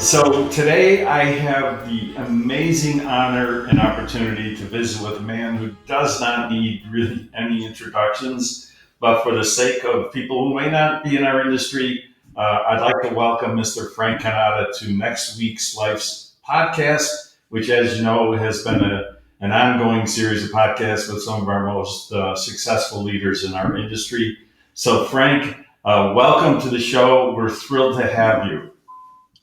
So today I have the amazing honor and opportunity to visit with a man who does not need really any introductions, but for the sake of people who may not be in our industry, I'd like to welcome Mr. Frank Cannata to Next Week's Life's podcast, which, as you know, has been an ongoing series of podcasts with some of our most successful leaders in our industry. So, Frank, welcome to the show. We're thrilled to have you.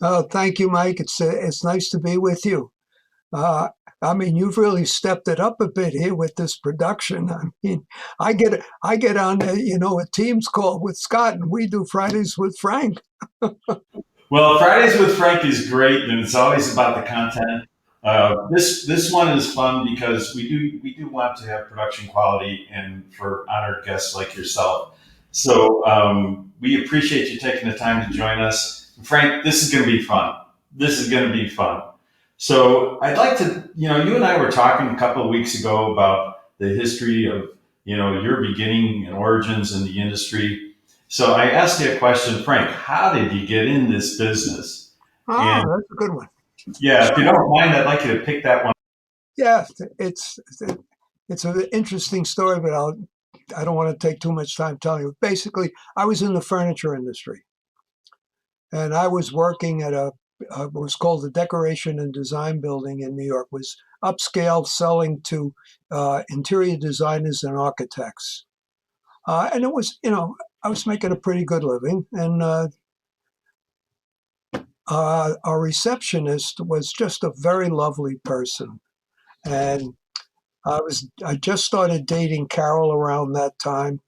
Oh, thank you, Mike. It's nice to be with you. Uh, I mean, you've really stepped it up a bit here with this production. I mean, I get on a Teams call with Scott, and we do Fridays with Frank. Well, Fridays with Frank is great, and it's always about the content. This one is fun because we do want to have production quality and for honored guests like yourself. So we appreciate you taking the time to join us, Frank. This is going to be fun. This is going to be fun. So I'd like to, you and I were talking a couple of weeks ago about the history of your beginning and origins in the industry. So I asked you a question, Frank. How did you get in this business? Oh, And that's a good one. yeah, if you So, don't mind, I'd like you to pick that one. yeah, it's an interesting story, but I don't want to take too much time telling you. Basically, I was in the furniture industry, and I was working at what was called the Decoration and Design Building in New York. It was upscale, selling to interior designers and architects. And it was, I was making a pretty good living. And our receptionist was just a very lovely person. And I just started dating Carol around that time,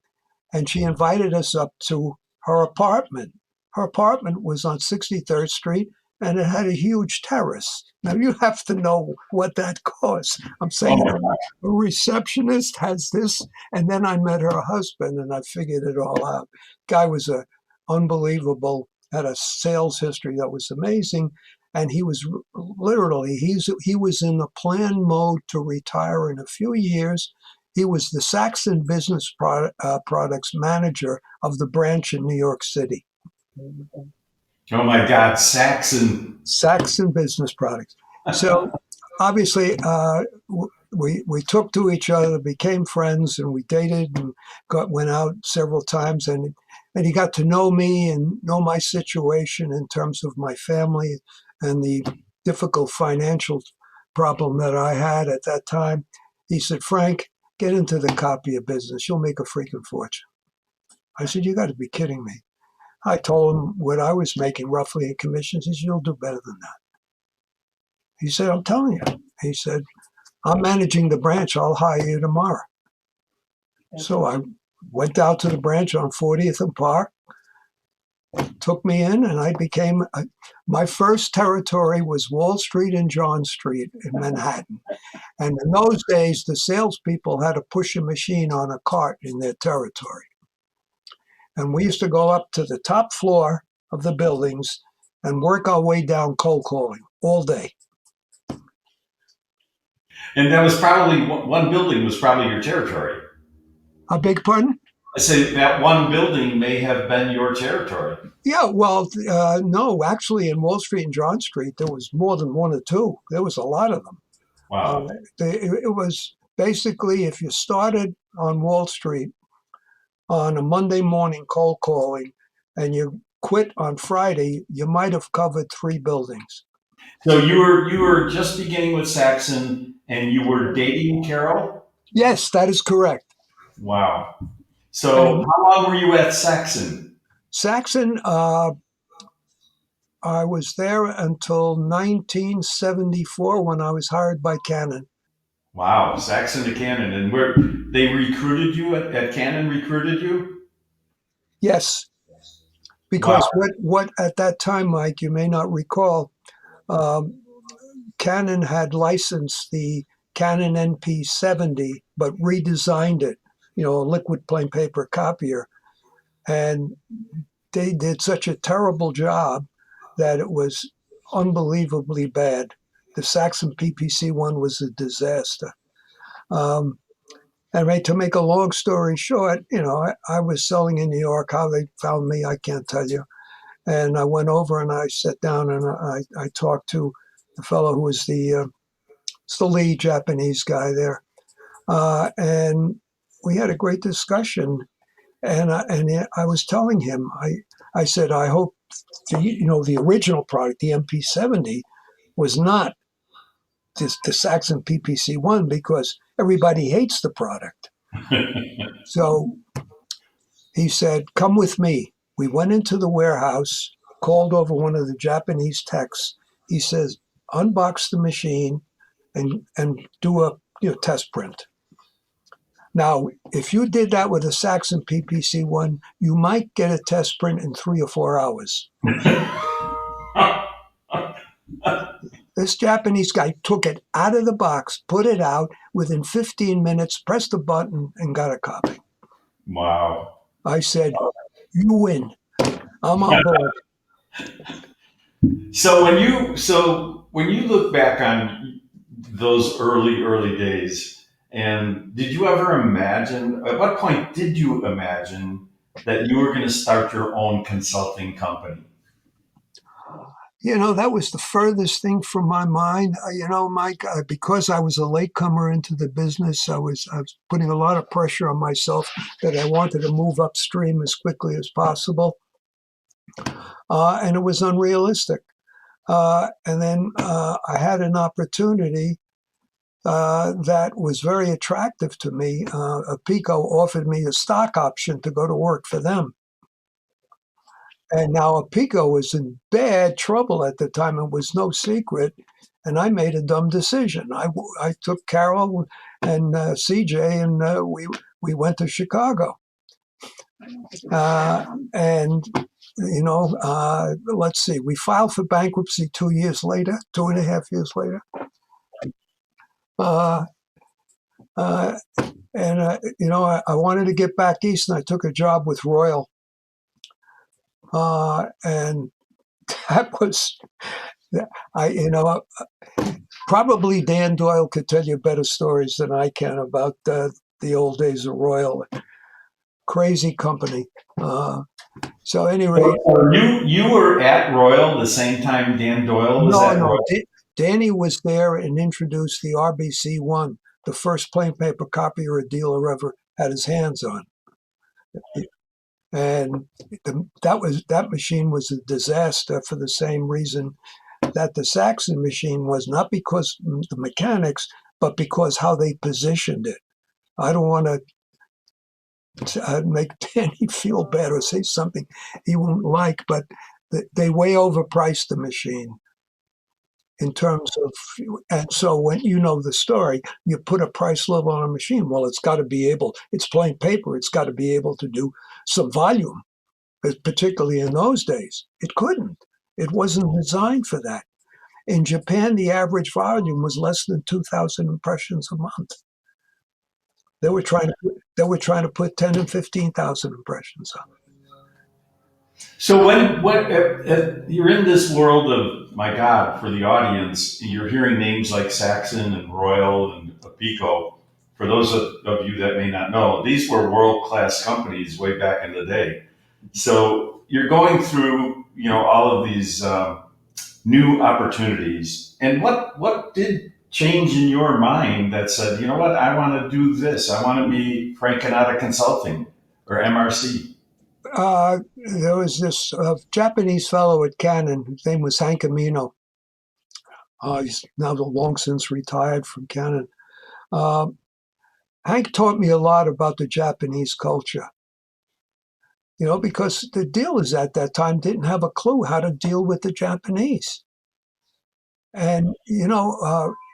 and she invited us up to her apartment. Her apartment was on 63rd Street, and it had a huge terrace. Now you have to know what that costs. I'm Oh saying my God. a receptionist has this, and then I met her husband, and I figured it all out. Guy was a unbelievable, had a sales history that was amazing, and he was literally he was in the plan mode to retire in a few years. He was the Saxon Business Products manager of the branch in New York City. Oh my God, Saxon. Saxon Business Products. So obviously, we took to each other, became friends, and we dated and went out several times. And he got to know me and know my situation in terms of my family and the difficult financial problem that I had at that time. He said, "Frank, get into the copier business. You'll make a freaking fortune." I said, "You got to be kidding me." I told him what I was making roughly in commissions. He said, "You'll do better than that." He said, "I'm telling you." He said, "I'm managing the branch. I'll hire you tomorrow." So I went out to the branch on 40th and Park, took me in, and I became my first territory was Wall Street and John Street in Manhattan. And in those days, the salespeople had to push a machine on a cart in their territory. And we used to go up to the top floor of the buildings and work our way down cold calling all day. And that was probably one building was probably your territory. I beg your pardon? I say that one building may have been your territory. Yeah, well, no, actually, in Wall Street and John Street, there was more than one or two. There was a lot of them. Wow. It was basically if you started on Wall Street on a Monday morning cold calling and you quit on Friday, you might have covered three buildings. So you were just beginning with Saxon and you were dating Carol? Yes, that is correct. Wow. So And how long were you at Saxon? Saxon, I was there until 1974 when I was hired by Canon. Wow, Saxon to Cannon. And where they recruited you at Cannon recruited you? Yes, Wow. because what at that time, Mike, you may not recall, um, Canon had licensed the Canon NP70, but redesigned it, a liquid plain paper copier. And they did such a terrible job that it was unbelievably bad. The Saxon PPC one was a disaster. Um, and to make a long story short, I was selling in New York. How they found me, I can't tell you. And I went over and I sat down and I talked to the fellow who was it's the lead Japanese guy there. And we had a great discussion. And I was telling him, I said, I hope the original product, the MP70, was not the Saxon PPC1 because everybody hates the product. So he said, come with me. We went into the warehouse, called over one of the Japanese techs. He says, unbox the machine and do a test print. Now, if you did that with a Saxon PPC1, you might get a test print in 3 or 4 hours. This Japanese guy took it out of the box, put it out within 15 minutes, pressed a button, and got a copy. Wow. I said, you win. I'm on board. So when you look back on those early days, and did you ever imagine, at what point did you imagine that you were going to start your own consulting company? That was the furthest thing from my mind. Mike, because I was a latecomer into the business, I was putting a lot of pressure on myself that I wanted to move upstream as quickly as possible. And it was unrealistic. And then I had an opportunity that was very attractive to me. Apico offered me a stock option to go to work for them. And now Apico was in bad trouble at the time. It was no secret. And I made a dumb decision. I took Carol and CJ and we went to Chicago. And let's see, we filed for bankruptcy 2 years later, 2.5 years later. Uh, uh, I wanted to get back east, and I took a job with Royal. And that was, probably Dan Doyle could tell you better stories than I can about the old days of Royal. Crazy company. So anyway, You were at Royal the same time Dan Doyle was at Royal? Danny was there and introduced the RBC1, the first plain paper copier a dealer ever had his hands on. And that machine was a disaster for the same reason that the Saxon machine was, not because the mechanics, but because how they positioned it. I don't want to make Danny feel bad or say something he won't like, but they way overpriced the machine in terms of, and so when you know the story, you put a price level on a machine. Well, it's plain paper. It's got to be able to do some volume, particularly in those days. It couldn't. It wasn't designed for that. In Japan, the average volume was less than 2,000 impressions a month. They were trying to put 10 and 15,000 impressions on. So if you're in this world of, my God, for the audience, you're hearing names like Saxon and Royal and Apico. For those of you that may not know, these were world-class companies way back in the day. So you're going through, all of these new opportunities. And what did change in your mind that said, you know what, I want to do this. I want to be Frank Cannata Consulting or MRC. There was this Japanese fellow at Canon. His name was Hank Amino. He's now long since retired from Canon. Hank taught me a lot about the Japanese culture. Because the dealers at that time didn't have a clue how to deal with the Japanese. And,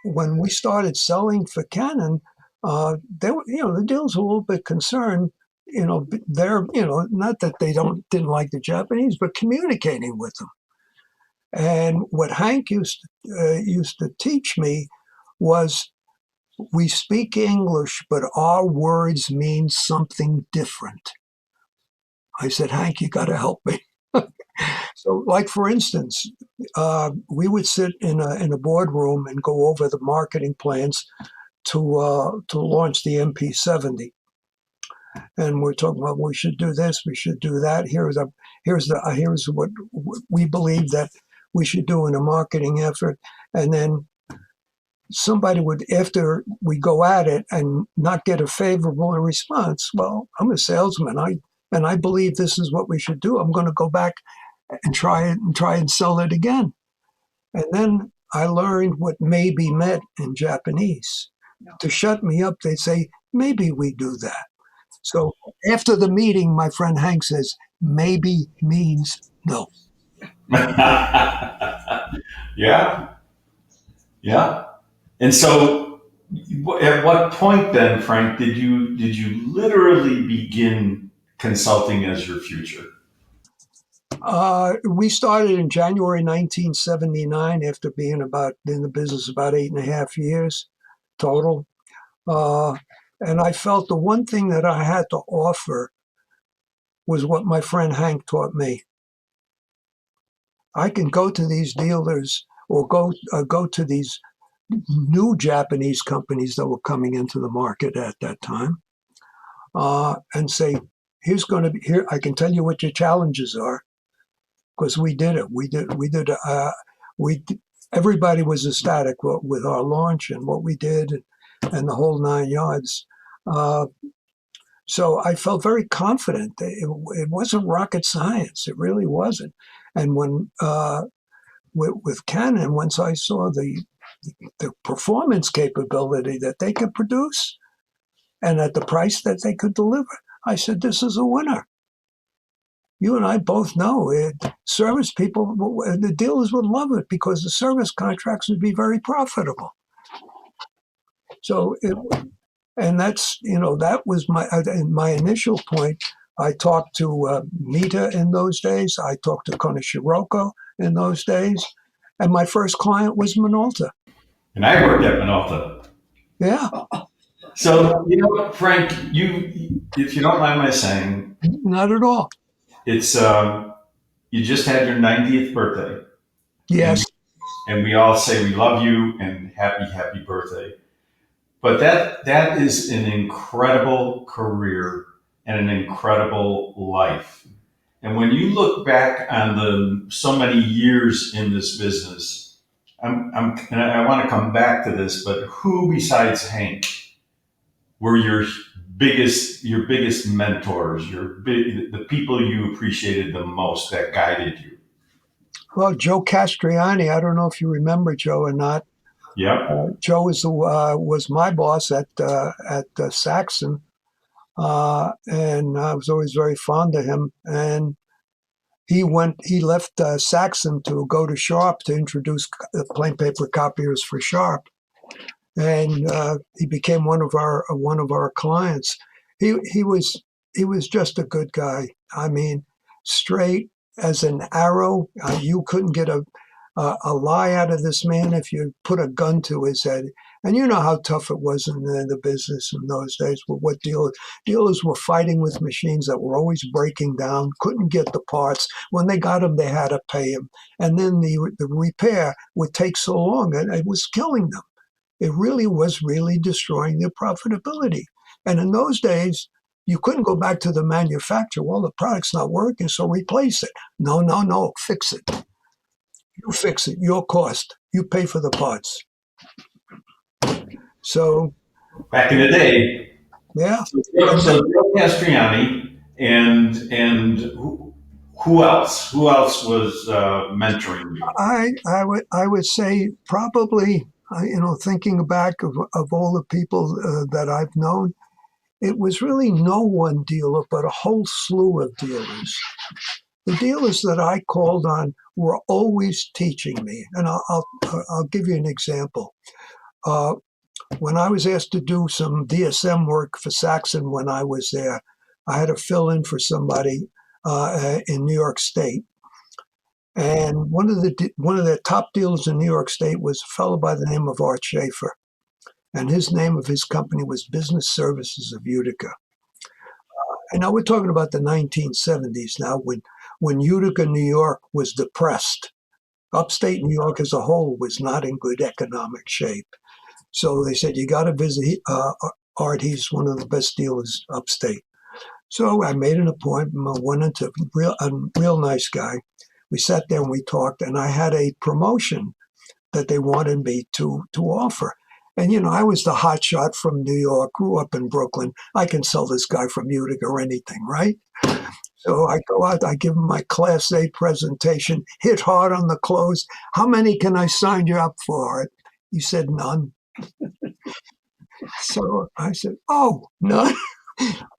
when we started selling for Canon, the dealers were a little bit concerned. They're, not that they didn't like the Japanese, but communicating with them. And what Hank used to teach me was, we speak English, but our words mean something different. I said, Hank, you got to help me. So, like for instance, we would sit in a boardroom and go over the marketing plans to launch the MP70. and we're talking about we should do this, we should do that. Here's what we believe that we should do in a marketing effort, and then somebody would, after we go at it and not get a favorable response, well, I'm a salesman, I believe this is what we should do. I'm going to go back and try and sell it again. And then I learned what maybe meant in Japanese. To shut me up, they say, maybe we do that. So after the meeting, my friend Hank says, maybe means no. Yeah, yeah. And so, at what point then, Frank, did you literally begin consulting as your future? We started in January 1979 after being about in the business about 8.5 years total. Uh, and I felt the one thing that I had to offer was what my friend Hank taught me. I can go to these dealers or go to these new Japanese companies that were coming into the market at that time, and say, "Here's going to be here. I can tell you what your challenges are because we did it. We did. We did. We. Everybody was ecstatic with our launch and what we did, and the whole 9 yards." Uh, so I felt very confident. It wasn't rocket science. It really wasn't. And when with Canon, once I saw the performance capability that they could produce and at the price that they could deliver, I said, this is a winner. You and I both know it. Service people, the dealers would love it because the service contracts would be very profitable. So, and that was my initial point. I talked to Mita in those days. I talked to Konishiroko in those days. And my first client was Minolta. And I worked at Minolta. Yeah. So, Frank, if you don't mind my saying, Not at all. it's you just had your 90th birthday, and Yes. and we all say we love you and happy birthday. But that is an incredible career and an incredible life. And when you look back on the so many years in this business, and I want to come back to this, but who besides Hank were your biggest mentors, the people you appreciated the most that guided you? Well, Joe Castriani, I don't know if you remember Joe or not. Yep. Joe was my boss at Saxon, and I was always very fond of him. And he left Saxon to go to Sharp to introduce plain paper copiers for Sharp, and he became one of our clients. He was just a good guy. I mean, straight as an arrow. You couldn't get a lie out of this man if you put a gun to his head. And you know how tough it was in the business in those days. With what dealers were fighting with machines that were always breaking down, couldn't get the parts. When they got them, they had to pay them, and then the repair would take so long, and it was killing them. It really was really destroying their profitability. And in those days, you couldn't go back to the manufacturer. Well, the product's not working, so replace it. No, no, no, fix it. You fix it, your cost. You pay for the parts. So, Back in the day. yeah. So Joe Castriani and who else? Who else was mentoring you? I would say probably, thinking back of all the people that I've known, it was really no one dealer, but a whole slew of dealers. The dealers that I called on were always teaching me, and I'll give you an example. Uh, when I was asked to do some DSM work for Saxon when I was there, I had to fill in for somebody in New York State, and one of the top dealers in New York State was a fellow by the name of Art Schaefer, and his name of his company was Business Services of Utica. And now we're talking about the 1970s now, when Utica, New York was depressed. Upstate New York as a whole was not in good economic shape. So they said, you got to visit Art. He's one of the best dealers upstate. So I made an appointment. I went into a real nice guy. We sat there and we talked, and I had a promotion that they wanted me to offer. And I was the hot shot from New York, grew up in Brooklyn. I can sell this guy from Utica or anything, right? So I go out, I give him my Class A presentation, hit hard on the close. How many can I sign you up for? He said, none. So I said, oh, none.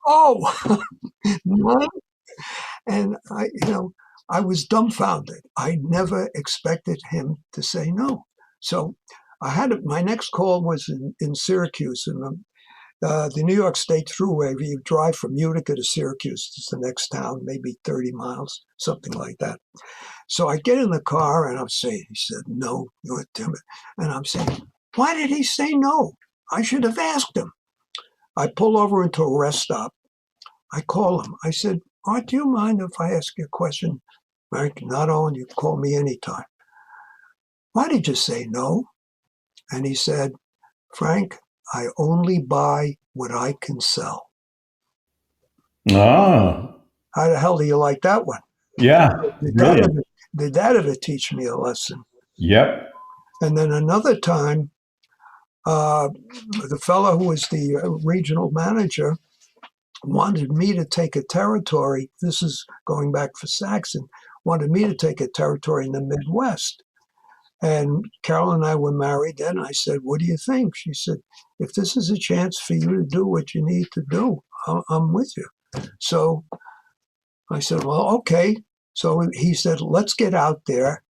Oh, none. And I was dumbfounded. I never expected him to say no. So my next call was in Syracuse, and the New York State Thruway. You drive from Utica to Syracuse. It's the next town, maybe 30 miles, something like that. So I get in the car and I'm saying, he said, no, you're timid. And I'm saying, why did he say no? I should have asked him. I pull over into a rest stop. I call him. I said, Art, do you mind if I ask you a question? Frank, not on. You can call me anytime. Why did you say no? And he said, Frank, I only buy what I can sell. Ah, How the hell do you like that one? yeah, Did that brilliant. ever, did that ever teach me a lesson? Yep. And then another time, uh, the fellow who was the regional manager wanted me to take a territory. This is going back for Saxon, wanted me to take a territory in the Midwest. And Carol and I were married then. I said, what do you think? She said, if this is a chance for you to do what you need to do, I'm with you. So I said, well, okay. So he said, let's get out there.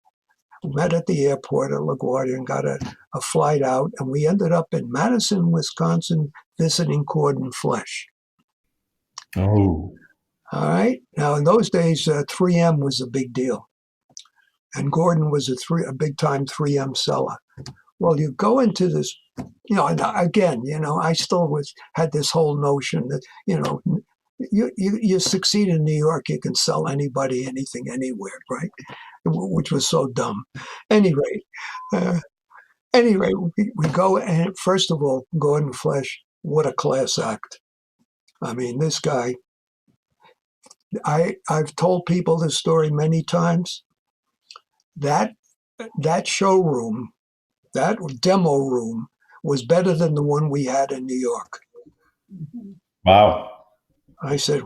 We met at the airport at LaGuardia and got a flight out. And we ended up in Madison, Wisconsin, visiting Cordon Flesh. Oh, All right. Now, in those days, 3M was a big deal. And Gordon was a big time 3M seller. Well, you go into this, and again, I still had this whole notion that, you succeed in New York, you can sell anybody, anything, anywhere, right? Which was so dumb. Anyway, uh, we go, and first of all, Gordon Flesh, what a class act. I mean, this guy, I've told people this story many times. That that showroom, that demo room, was better than the one we had in New York. wow. I said,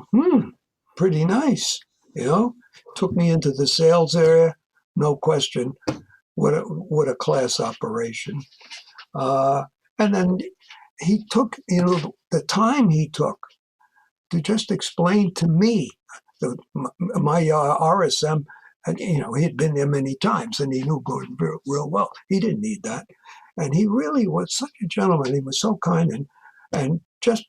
pretty nice. Took me into the sales area, no question. What a class operation. Uh, and then he took, the time he took to just explain to me my RSM. And, he had been there many times and he knew Gordon real well. He didn't need that. And he really was such a gentleman. He was so kind and just.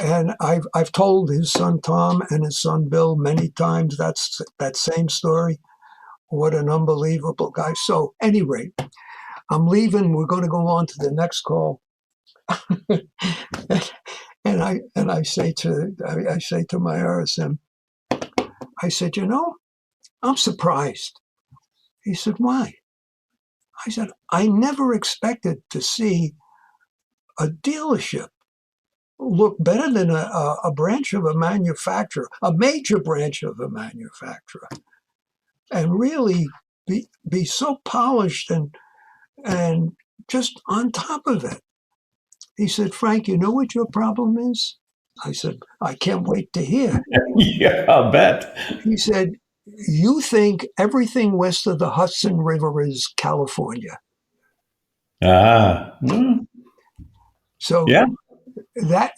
And I've told his son Tom and his son Bill many times that same story. What an unbelievable guy. So, anyway, I'm leaving. We're going to go on to the next call. and I say to my RSM, I said, I'm surprised. He said, why? I said, I never expected to see a dealership look better than a branch of a manufacturer, a major branch of a manufacturer, and really be so polished and just on top of it. He said, Frank, you know what your problem is? I said, I can't wait to hear. Yeah, I'll bet. He said, you think everything west of the Hudson River is California. Ah, So yeah. that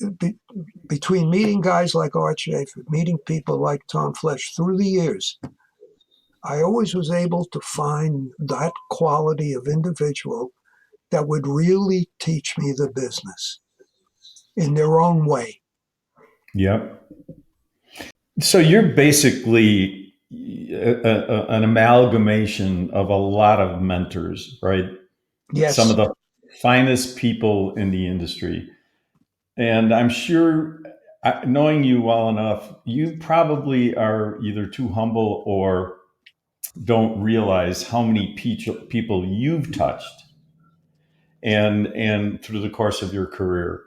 between meeting guys like Art Schaefer, meeting people like Tom Flesh through the years, I always was able to find that quality of individual that would really teach me the business in their own way. Yep. So you're basically an amalgamation of a lot of mentors, right? Some of Yes, the finest people in the industry. And I'm sure, knowing you well enough, you probably are either too humble or don't realize how many people you've touched and through the course of your career.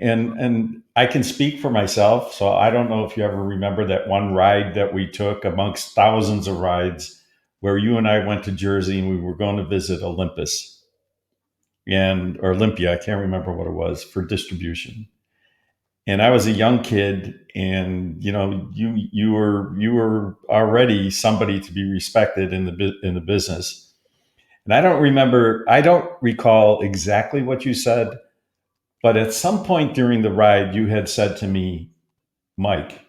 And I can speak for myself. So I don't know if you ever remember that one ride that we took amongst thousands of rides where you and I went to Jersey and we were going to visit Olympus and or Olympia, I can't remember what it was, for distribution. And I was a young kid, and you were already somebody to be respected in the business. And I don't recall exactly what you said, but at some point during the ride, you had said to me, Mike,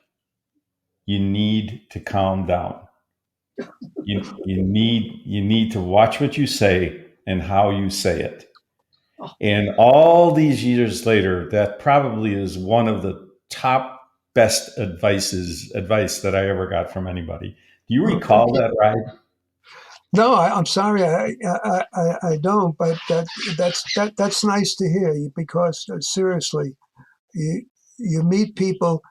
you need to calm down. You need to watch what you say and how you say it. And all these years later, that probably is one of the top best advice that I ever got from anybody. Do you Well, thank recall you. that ride? No, I'm sorry, I don't. But that's nice to hear because seriously, you you meet people.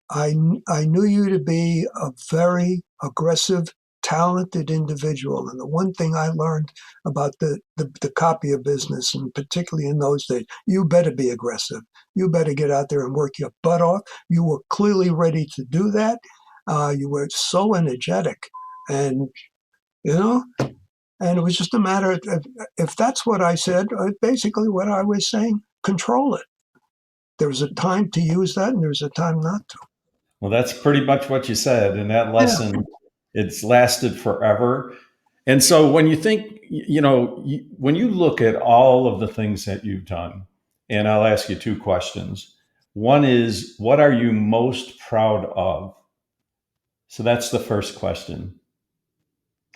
I knew you to be a very aggressive, talented individual. And the one thing I learned about the copier business, and particularly in those days, you better be aggressive. You better get out there and work your butt off. You were clearly ready to do that. You were so energetic. And, you know, and it was just a matter of if that's what I said, basically what I was saying, control it. There's a time to use that and there's a time not to. Well, that's pretty much what you said. And that Yeah. lesson, it's lasted forever. And so when you think, when you look at all of the things that you've done, and I'll ask you two questions. One is, what are you most proud of? So that's the first question.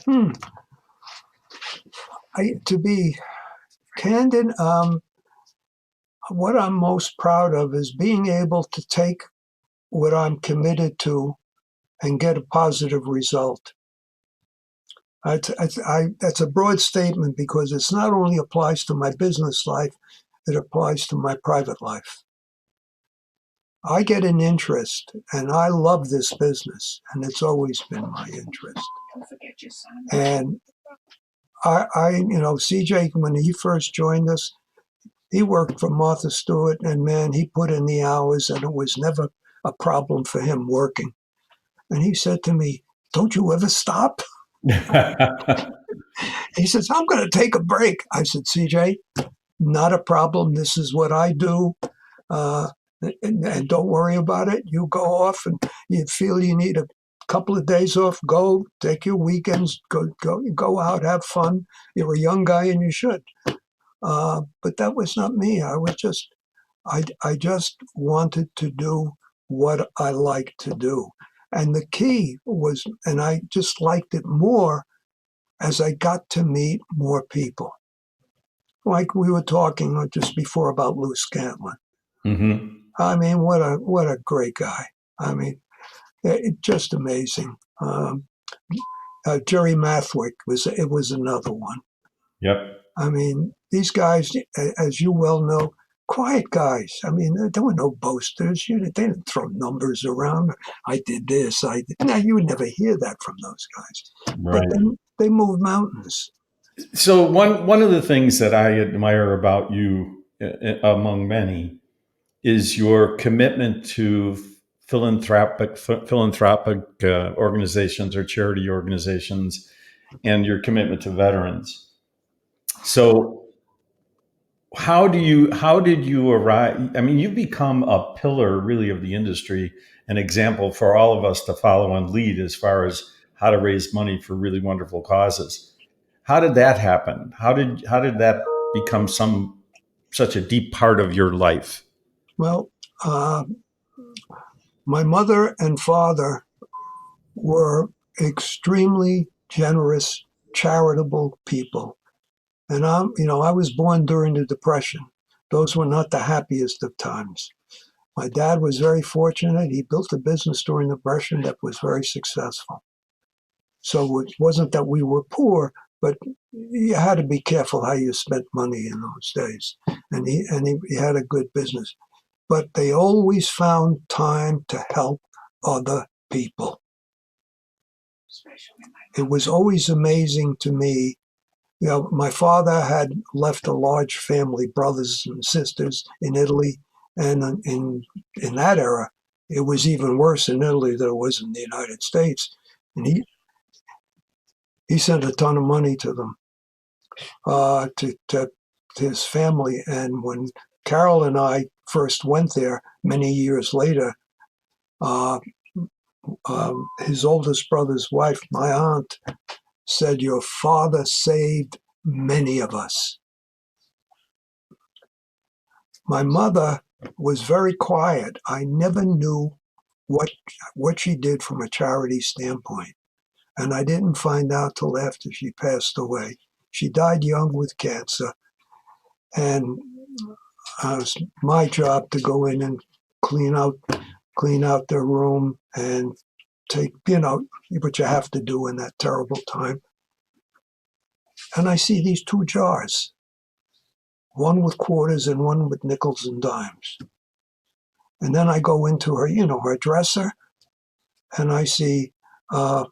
Hmm. To be candid, what I'm most proud of is being able to take what I'm committed to and get a positive result. That's a broad statement because it's not only applies to my business life, it applies to my private life. I get an interest and I love this business and it's always been my interest. And CJ, when he first joined us, he worked for Martha Stewart, and man, he put in the hours, and it was never a problem for him working. And he said to me, "Don't you ever stop?" He says, "I'm going to take a break." I said, "CJ, not a problem. This is what I do. Uh, and don't worry about it. You go off, and you feel you need a couple of days off. Go take your weekends. Go out, have fun. You're a young guy, and you should." But that was not me. I just wanted to do what I like to do. And the key was, and I just liked it more as I got to meet more people. Like we were talking just before about Lou Scantlin. Hmm. I mean, what a great guy. I mean, just amazing. Jerry Mathwick was another one. Yep. I mean, these guys, as you well know, quiet guys. I mean, there were no boasters. They didn't throw numbers around. I did this. I did. Now you would never hear that from those guys. But Right. they move mountains. So one of the things that I admire about you, among many, is your commitment to philanthropic organizations or charity organizations, and your commitment to veterans. So how did you arrive? I mean, you've become a pillar really of the industry, an example for all of us to follow and lead as far as how to raise money for really wonderful causes. How did that happen? How did that become such a deep part of your life? Well, my mother and father were extremely generous, charitable people. And I was born during the Depression. Those were not the happiest of times. My dad was very fortunate. He built a business during the Depression that was very successful. So it wasn't that we were poor, but you had to be careful how you spent money in those days. And he had a good business. But they always found time to help other people. It was always amazing to me. My father had left a large family, brothers and sisters in Italy. And in that era, it was even worse in Italy than it was in the United States. And he sent a ton of money to them, to his family. And when Carol and I first went there many years later, uh, his oldest brother's wife, my aunt, said, "Your father saved many of us." My mother was very quiet. I never knew what she did from a charity standpoint, and I didn't find out till after she passed away. She died young with cancer, and it was my job to go in and clean out their room and take, what you have to do in that terrible time. And I see these two jars, one with quarters and one with nickels and dimes. And then I go into her, her dresser, and I see that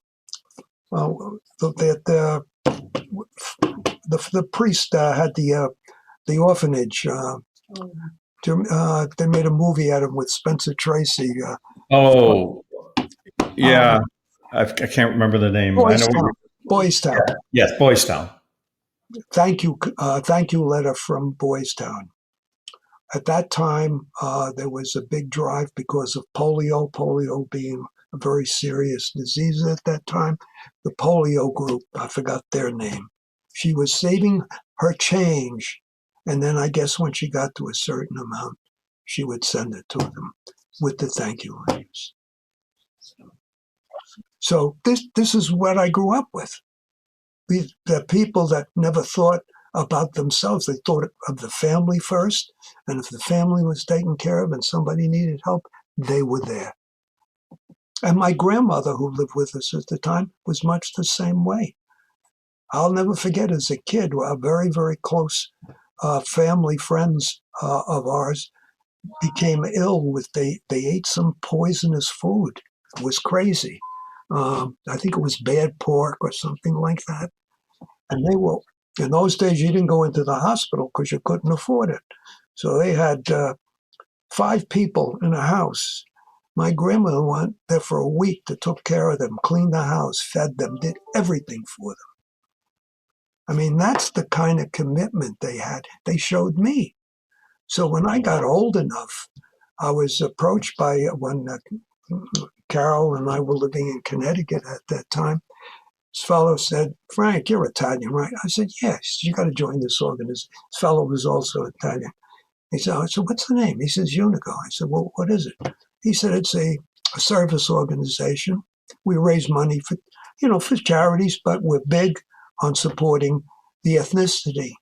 the priest had the orphanage. They made a movie out of him with Spencer Tracy. Oh, uh, yeah. I can't remember the name. I Boys know. Town. Boys Town. Yeah. Yes, Boys Town. Thank you letter from Boys Town. At that time, there was a big drive because of polio being a very serious disease at that time. The polio group, I forgot their name. She was saving her change, and then I guess when she got to a certain amount, she would send it to them with the thank you letters. So this is what I grew up with. The people that never thought about themselves. They thought of the family first. And if the family was taken care of and somebody needed help, they were there. And my grandmother, who lived with us at the time, was much the same way. I'll never forget as a kid, a very, very close family friends of ours became ill with, they ate some poisonous food. It was crazy. I think it was bad pork or something like that. And they were, in those days, you didn't go into the hospital because you couldn't afford it. So they had 5 people in a house. My grandmother went there for a week to took care of them, cleaned the house, fed them, did everything for them. I mean, that's the kind of commitment they had. They showed me. So when I got old enough, I was approached by when Carol and I were living in Connecticut at that time. This fellow said, "Frank, you're Italian, right?" I said, "Yes, you got to join this organization." This fellow was also Italian. He said, "I said, what's the name?" He says, "Unico." I said, "Well, what is it?" He said, "It's a service organization. We raise money for charities, but we're big on supporting the ethnicity.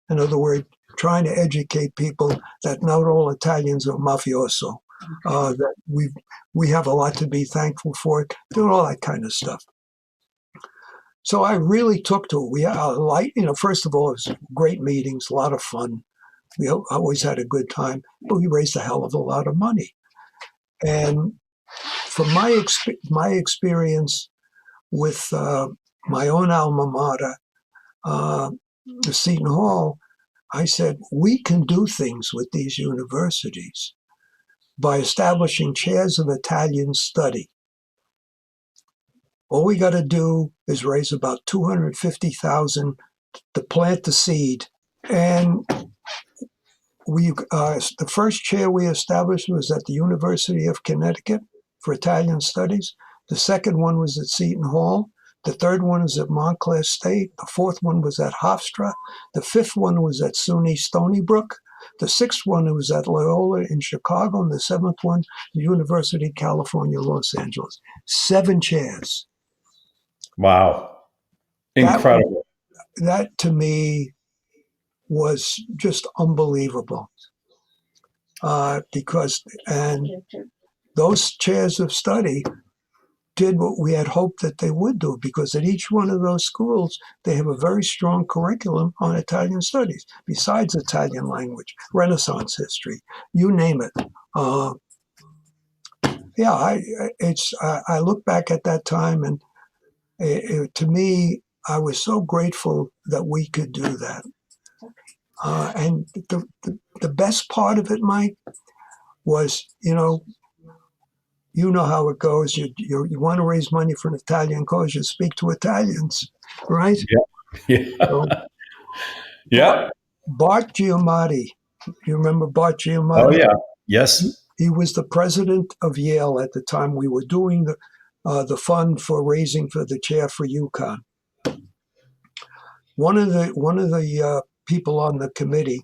In other words, trying to educate people that not all Italians are mafioso, that we have a lot to be thankful for, doing all that kind of stuff." So I really took to it. We first of all, it was great meetings, a lot of fun. We always had a good time, but we raised a hell of a lot of money. And from my experience with my own alma mater, Seton Hall, I said, we can do things with these universities by establishing chairs of Italian study. All we got to do is raise about $250,000 to plant the seed. And the first chair we established was at the University of Connecticut for Italian Studies. The second one was at Seton Hall. The third one was at Montclair State. The fourth one was at Hofstra. The fifth one was at SUNY Stony Brook. The sixth one was at Loyola in Chicago. And the seventh one, the University of California, Los Angeles. 7 chairs. Wow. Incredible. That to me was just unbelievable. And those chairs of study did what we had hoped that they would do, because at each one of those schools, they have a very strong curriculum on Italian studies, besides Italian language, Renaissance history, you name it. I look back at that time, and to me, I was so grateful that we could do that. And the best part of it, Mike, was, you know how it goes. You want to raise money for an Italian cause, you speak to Italians, right? Yeah. So Bart, Yeah. Bart Giamatti, you remember Bart Oh, Giamatti? yeah. Yes. He was the president of Yale at the time we were doing the fund for raising for the chair for UConn. One of the people on the committee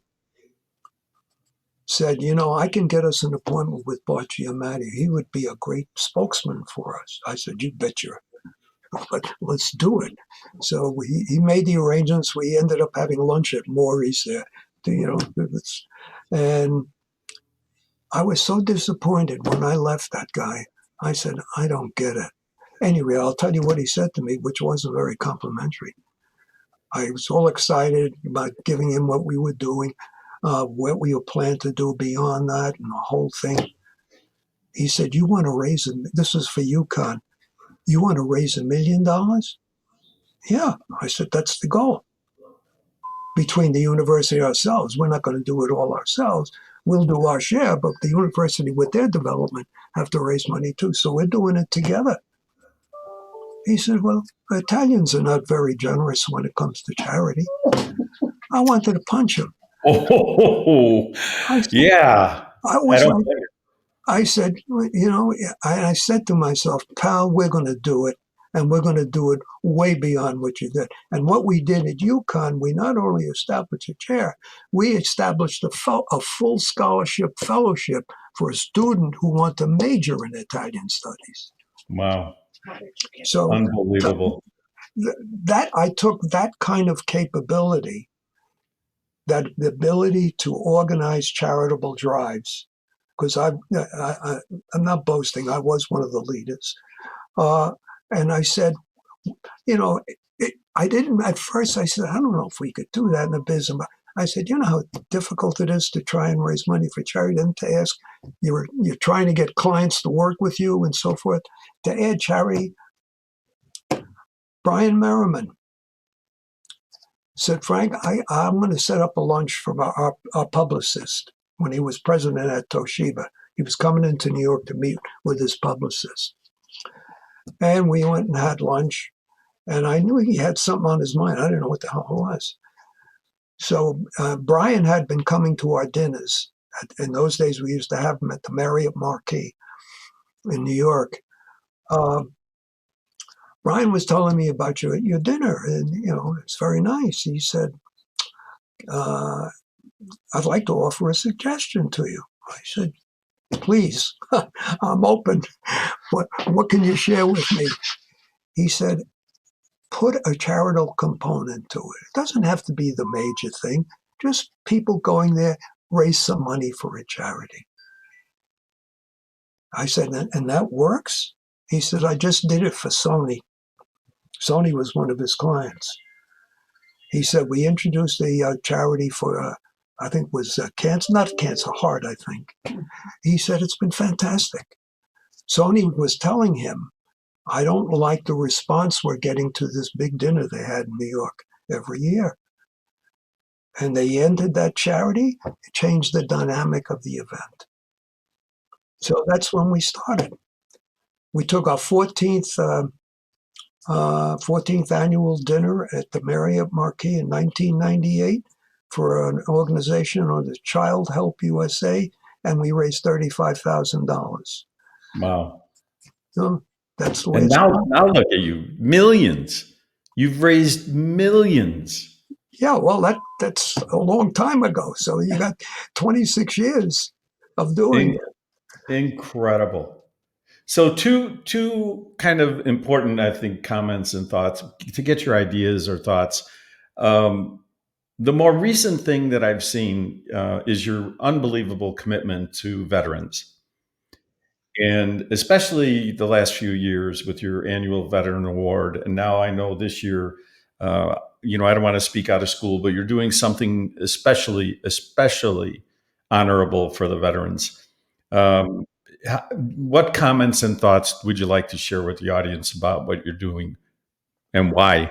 said, I can get us an appointment with Bart Giamatti. He would be a great spokesman for us. I said, you betcha. Let's do it. So he made the arrangements. We ended up having lunch at Maury's there. And I was so disappointed when I left that guy. I said, I don't get it. Anyway, I'll tell you what he said to me, which wasn't very complimentary. I was all excited about giving him what we were doing, what we were planning to do beyond that, and the whole thing. He said, "You want to raise this is for UConn. You want to raise $1 million?" Yeah, I said, "That's the goal. Between the university ourselves, we're not going to do it all ourselves. We'll do our share, but the university with their development have to raise money too. So we're doing it together." He said, "Well, Italians are not very generous when it comes to charity." I wanted to punch him. Oh, I said, yeah. I I was don't like, blame you. I said, I said to myself, pal, we're going to do it. And we're going to do it way beyond what you did. And what we did at UConn, we not only established a chair, we established a full scholarship fellowship for a student who wants to major in Italian studies. Wow. So Unbelievable. that I took that kind of capability, that the ability to organize charitable drives, because I'm not boasting. I was one of the leaders. And I said, I didn't at first. I said, I don't know if we could do that in the business. I said, you know how difficult it is to try and raise money for charity, and to ask you're trying to get clients to work with you and so forth. To add charity, Brian Merriman said, Frank, I'm going to set up a lunch for our publicist when he was president at Toshiba. He was coming into New York to meet with his publicist. And we went and had lunch. And I knew he had something on his mind. I didn't know what the hell it was. So Brian had been coming to our dinners. In those days, we used to have them at the Marriott Marquis in New York. Brian was telling me about your dinner, and it's very nice. He said, "I'd like to offer a suggestion to you." I said, "Please, I'm open. What can you share with me?" He said, "Put a charitable component to it. It doesn't have to be the major thing. Just people going there, raise some money for a charity." I said, "And that works?" He said, "I just did it for Sony." Sony was one of his clients. He said, "We introduced a charity for, I think it was cancer, not cancer, heart, I think." He said, "It's been fantastic." Sony was telling him, "I don't like the response we're getting to this big dinner they had in New York every year." And they ended that charity. It changed the dynamic of the event. So that's when we started. We took our 14th annual dinner at the Marriott Marquis in 1998 for an organization on the Child Help USA, and we raised $35,000. Wow. So that's the way And it's done. now look at you. Millions. You've raised millions. Yeah, well, that's a long time ago. So you got 26 years of doing In- it. Incredible. So two kind of important, I think, comments and thoughts to get your ideas or thoughts. Um, the more recent thing that I've seen is your unbelievable commitment to veterans, and especially the last few years with your annual veteran award. And now I know this year, I don't want to speak out of school, but you're doing something especially honorable for the veterans. Um, what comments and thoughts would you like to share with the audience about what you're doing and why?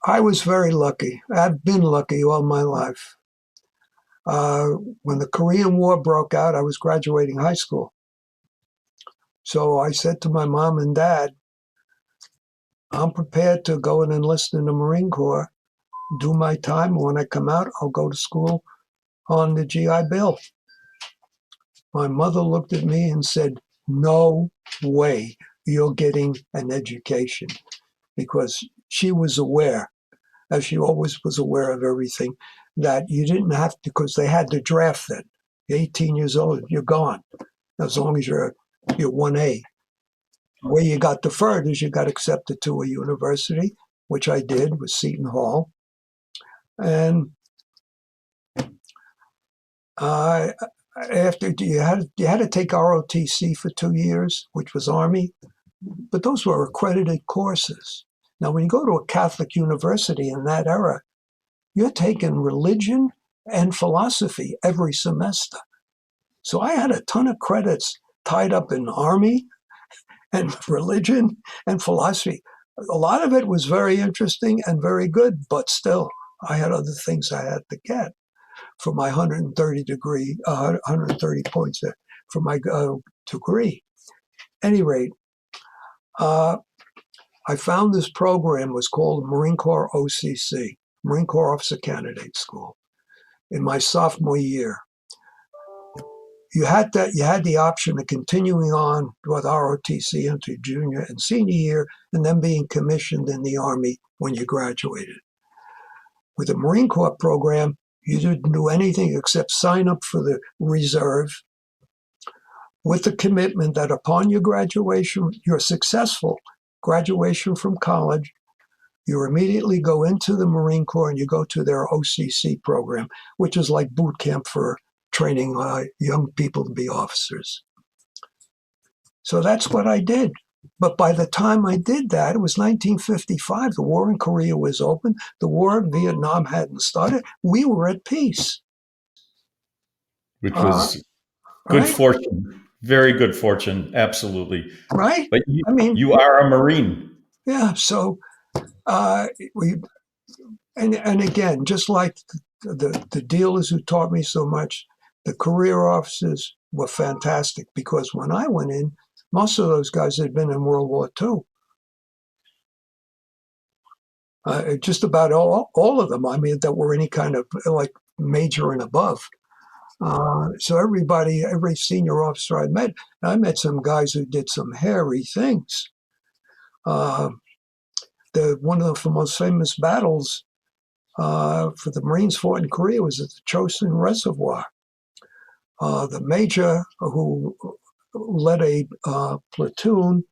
I was very lucky. I've been lucky all my life. Uh, when the Korean War broke out, I was graduating high school. So I said to my mom and dad, I'm prepared to go and enlist in the Marine Corps, do my time. And when I come out, I'll go to school on the GI Bill. My mother looked at me and said, no way you're getting an education, because she was aware, as she always was aware of everything, that you didn't have to, because they had to draft then. You're 18 years old, you're gone, as long as you're 1A. Where you got deferred is you got accepted to a university, which I did with Seton Hall. And after you had to take ROTC for 2 years, which was Army, but those were accredited courses. Now, when you go to a Catholic university in that era, you're taking religion and philosophy every semester. So I had a ton of credits tied up in Army and religion and philosophy. A lot of it was very interesting and very good, but still, I had other things I had to get for my 130 points for my degree. Any rate, I found this program was called Marine Corps OCC, Marine Corps Officer Candidate School, in my sophomore year. You had the option of continuing on with ROTC into junior and senior year, and then being commissioned in the Army when you graduated. With the Marine Corps program, you didn't do anything except sign up for the reserve with the commitment that upon your graduation, your successful graduation from college, you immediately go into the Marine Corps and you go to their OCC program, which is like boot camp for training young people to be officers. So that's what I did. But by the time I did that, it was 1955. The war in Korea was open. The war in Vietnam hadn't started. We were at peace. Which was good Right? fortune, very good fortune, absolutely. Right? But I mean, you are a Marine. yeah. So we and again, just like the dealers who taught me so much, the career officers were fantastic, because when I went in, most of those guys had been in World War II. Just about all of them. I mean, that were any kind of like major and above. So every senior officer I met some guys who did some hairy things. One of the most famous battles for the Marines fought in Korea was at the Chosin Reservoir. The major who led a platoon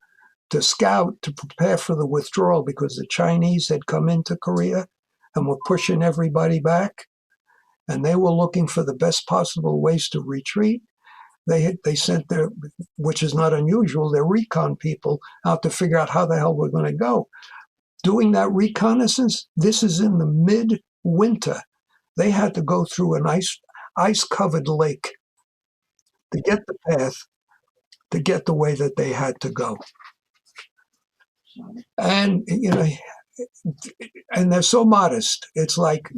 to scout to prepare for the withdrawal, because the Chinese had come into Korea and were pushing everybody back, and they were looking for the best possible ways to retreat. They sent their, which is not unusual, their recon people out to figure out how the hell we're going to go. Doing that reconnaissance, this is in the mid-winter. They had to go through an ice-covered lake to get the path, to get the way that they had to go. And, and they're so modest. It's like,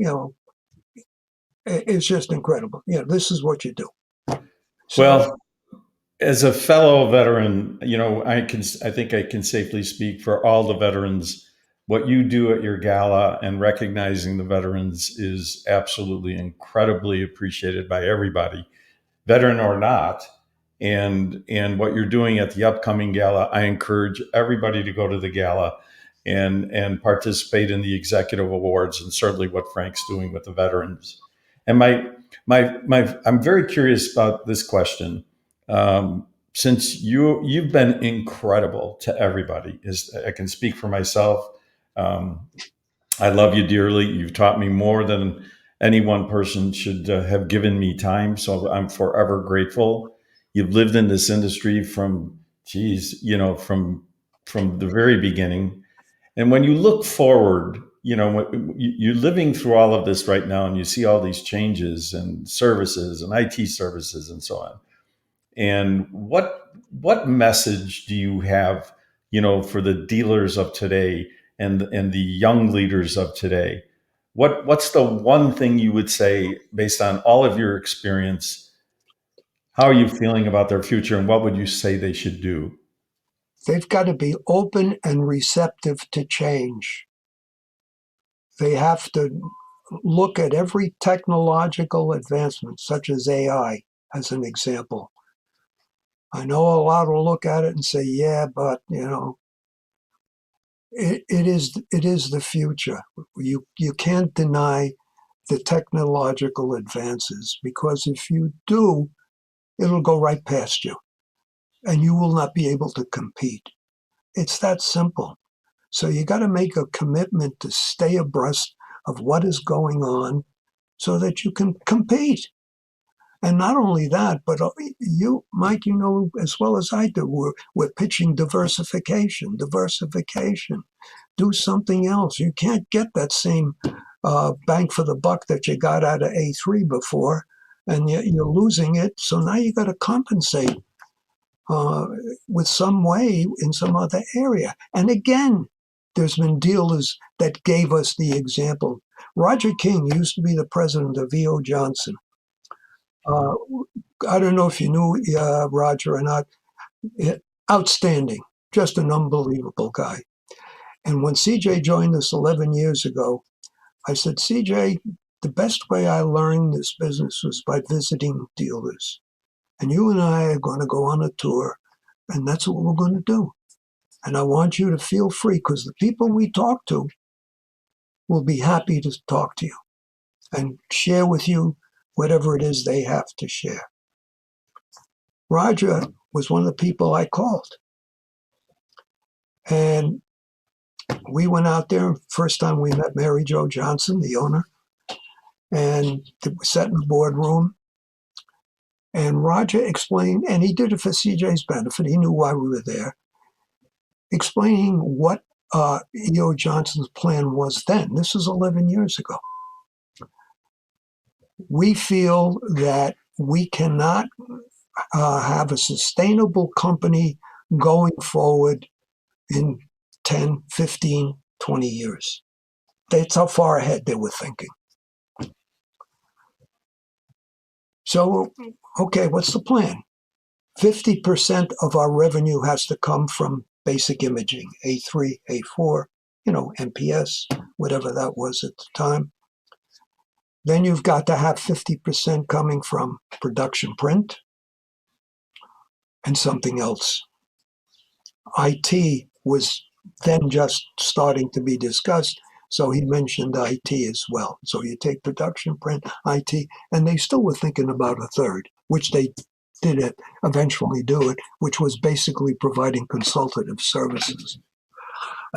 it's just incredible. This is what you do. So, Well, as a fellow veteran, I think I can safely speak for all the veterans. What you do at your gala and recognizing the veterans is absolutely incredibly appreciated by everybody, veteran or not. And what you're doing at the upcoming gala, I encourage everybody to go to the gala and participate in the executive awards, and certainly what Frank's doing with the veterans. And I'm very curious about this question. Since you've been incredible to everybody, I can speak for myself. I love you dearly. You've taught me more than any one person should have given me time. So I'm forever grateful. You've lived in this industry from the very beginning. And when you look forward, you're living through all of this right now, and you see all these changes and services and IT services and so on. And what message do you have, for the dealers of today and the young leaders of today? What's the one thing you would say based on all of your experience? How are you feeling about their future, and what would you say they should do? They've got to be open and receptive to change. They have to look at every technological advancement, such as AI, as an example. I know a lot will look at it and say, yeah, but it is the future. You can't deny the technological advances, because if you do, it'll go right past you and you will not be able to compete. It's that simple. So you got to make a commitment to stay abreast of what is going on so that you can compete. And not only that, but you, Mike, as well as I do, we're pitching diversification, diversification. Do something else. You can't get that same bang for the buck that you got out of A3 before, and you're losing it. So now you got to compensate uh, with some way in some other area. And again, there's been dealers that gave us the example. Roger King used to be the president of E.O. Johnson. Uh, I don't know if you knew Roger or not. Outstanding, just an unbelievable guy. And when CJ joined us 11 years ago, I said, CJ, the best way I learned this business was by visiting dealers. And you and I are going to go on a tour, and that's what we're going to do. And I want you to feel free, because the people we talk to will be happy to talk to you and share with you whatever it is they have to share. Roger was one of the people I called. And we went out there. First time we met Mary Jo Johnson, the owner, and we sat in the boardroom. And Roger explained, and he did it for CJ's benefit. He knew why we were there, explaining what E.O. Johnson's plan was then. This was 11 years ago. We feel that we cannot have a sustainable company going forward in 10, 15, 20 years. That's how far ahead they were thinking. So, okay, what's the plan? 50% of our revenue has to come from basic imaging, A3, A4, MPS, whatever that was at the time. Then you've got to have 50% coming from production print and something else. IT was then just starting to be discussed, so he mentioned IT as well. So you take production, print, IT, and they still were thinking about a third, which they did eventually do it, which was basically providing consultative services,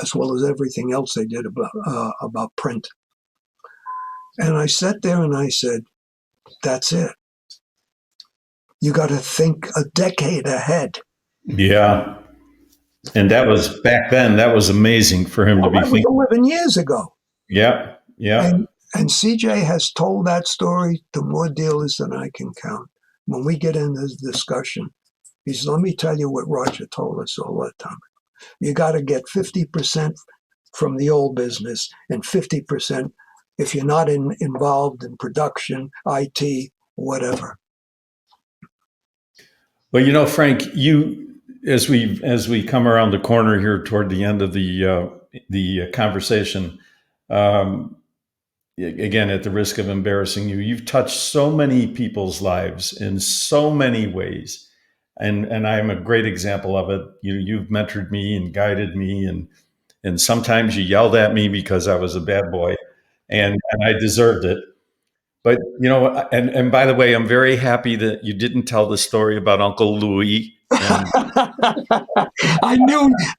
as well as everything else they did about print. And I sat there and I said, that's it. You got to think a decade ahead. Yeah. And that was back then. That was amazing for him to Well, be that was thinking. 11 years ago. Yeah. Yeah. And CJ has told that story to more dealers than I can count. When we get into this discussion, he says, let me tell you what Roger told us all that time. You got to get 50% from the old business and 50% if you're not involved in production, IT, whatever. Well, Frank, as we come around the corner here toward the end of the conversation, um, again, at the risk of embarrassing you, you've touched so many people's lives in so many ways, and I'm a great example of it. You've mentored me and guided me, and sometimes you yelled at me because I was a bad boy, and I deserved it. But and by the way, I'm very happy that you didn't tell the story about Uncle Louis. And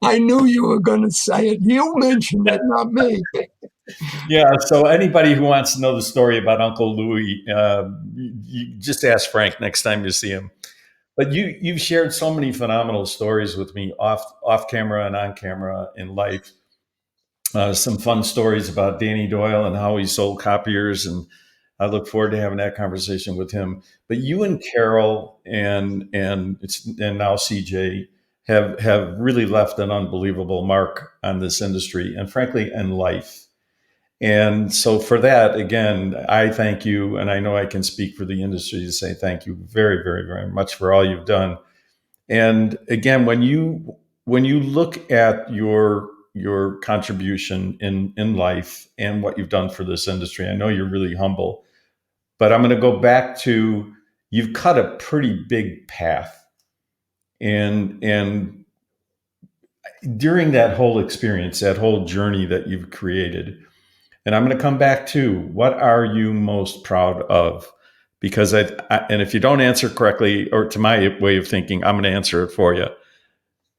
I knew you were going to say it. You mentioned it, not me. yeah, so anybody who wants to know the story about Uncle Louis, you just ask Frank next time you see him. But you've shared so many phenomenal stories with me off camera and on camera in life. Some fun stories about Danny Doyle and how he sold copiers, and I look forward to having that conversation with him. But you and Carol and now CJ have really left an unbelievable mark on this industry and frankly in life. And so for that, again, I thank you, and I know I can speak for the industry to say thank you very, very, very much for all you've done. And again, when you look at your contribution in life and what you've done for this industry, I know you're really humble, but I'm going to go back to you've cut a pretty big path, and during that whole experience, that whole journey that you've created. And I'm going to come back to what are you most proud of? Because and if you don't answer correctly, or to my way of thinking, I'm going to answer it for you.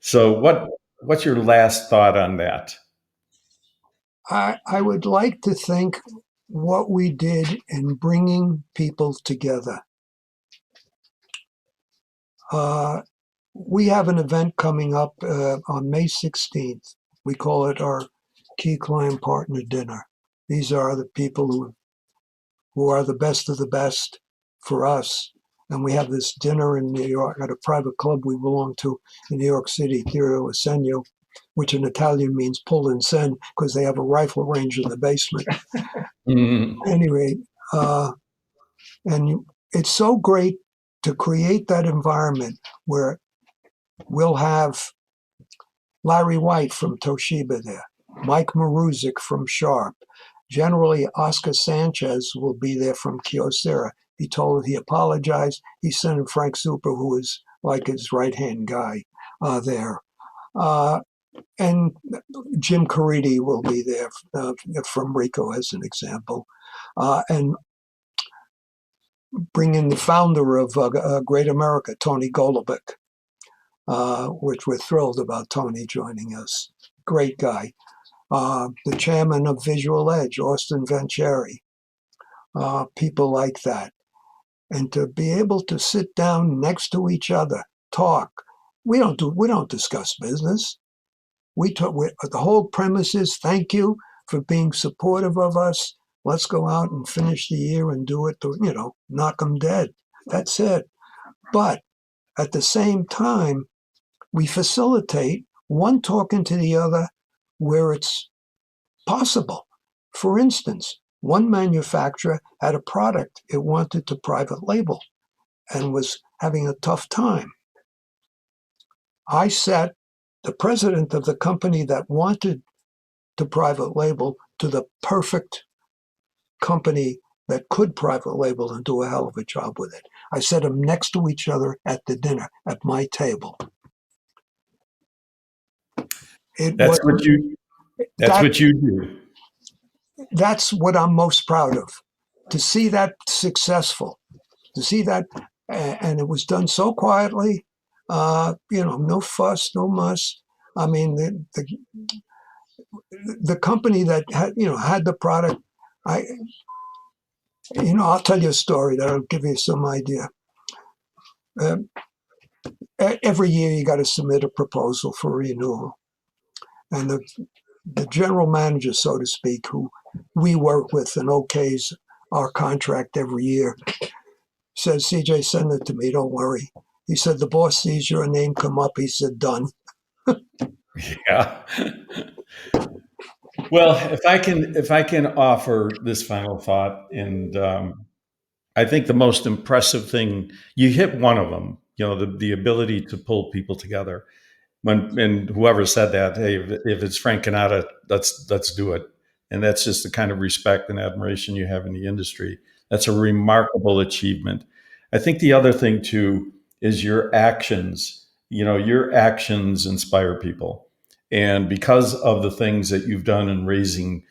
So what's your last thought on that? I would like to think what we did in bringing people together. We have an event coming up on May 16th. We call it our Key Client Partner Dinner. These are the people who are the best of the best for us. And we have this dinner in New York at a private club we belong to in New York City, Tiro Segno, which in Italian means pull and send because they have a rifle range in the basement. Anyway, and it's so great to create that environment where we'll have Larry White from Toshiba there, Mike Maruzik from Sharp. Generally, Oscar Sanchez will be there from Kyocera. He told he apologized. He sent in Frank Super, who is like his right-hand guy there. And Jim Caridi will be there from Rico, as an example. And bring in the founder of Great America, Tony Golubic, which we're thrilled about Tony joining us. Great guy. The chairman of Visual Edge, Austin Vancheri, people like that. And to be able to sit down next to each other, talk. We don't discuss business. The whole premise is thank you for being supportive of us. Let's go out and finish the year and do it, knock them dead. That's it. But at the same time, we facilitate one talking to the other where it's possible. For instance, one manufacturer had a product it wanted to private label and was having a tough time. I set the president of the company that wanted to private label to the perfect company that could private label and do a hell of a job with it. I set them next to each other at the dinner at my table. That's what you do. That's what I'm most proud of. To see that successful, to see that, and it was done so quietly. No fuss, no muss. I mean, the company that had the product. I'll tell you a story that'll give you some idea. Every year you got to submit a proposal for renewal, and the general manager, so to speak, who we work with and okays our contract every year, says, CJ, send it to me, don't worry. He said, the boss sees your name come up. He said, done. Yeah. Well, if I can offer this final thought, and I think the most impressive thing, you hit one of them, the ability to pull people together. And whoever said that, hey, if it's Frank Cannata, let's do it. And that's just the kind of respect and admiration you have in the industry. That's a remarkable achievement. I think the other thing too is your actions. Your actions inspire people. And because of the things that you've done in raising,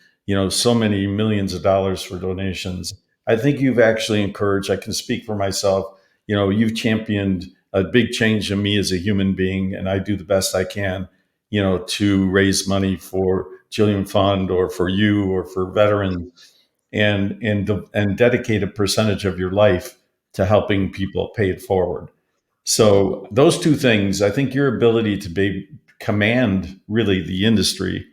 so many millions of dollars for donations, I think you've actually encouraged, I can speak for myself, you've championed a big change in me as a human being, and I do the best I can, to raise money for Children Fund or for you or for veterans, and dedicate a percentage of your life to helping people pay it forward. So those two things, I think your ability to command really the industry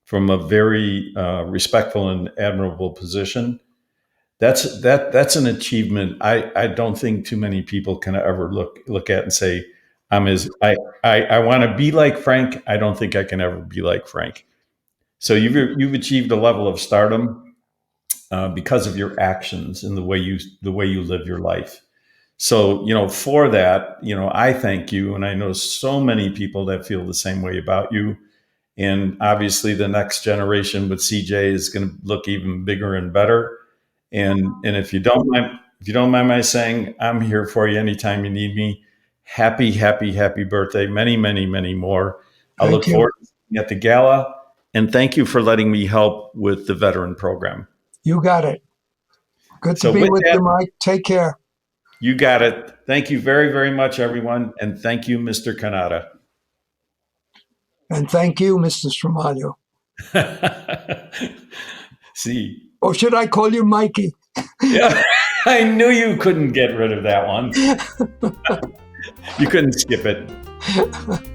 from a very respectful and admirable position, that's an achievement I don't think too many people can ever look at and say, I want to be like Frank. I don't think I can ever be like Frank. So you've achieved a level of stardom because of your actions and the way you live your life. So, for that, I thank you. And I know so many people that feel the same way about you. And obviously the next generation with CJ is going to look even bigger and better. And if you don't mind my saying, I'm here for you anytime you need me. Happy, happy, happy birthday. Many, many, many more. I Thank look you. forward to seeing you at the gala. And thank you for letting me help with the veteran program. You got it. Good to So be with with that, you, Mike. Take care. you got it. Thank you very, very much, everyone. And thank you, Mr. Cannata. And thank you, Mr. Stramaglio. See, Or should I call you Mikey? yeah, I knew you couldn't get rid of that one. You couldn't skip it.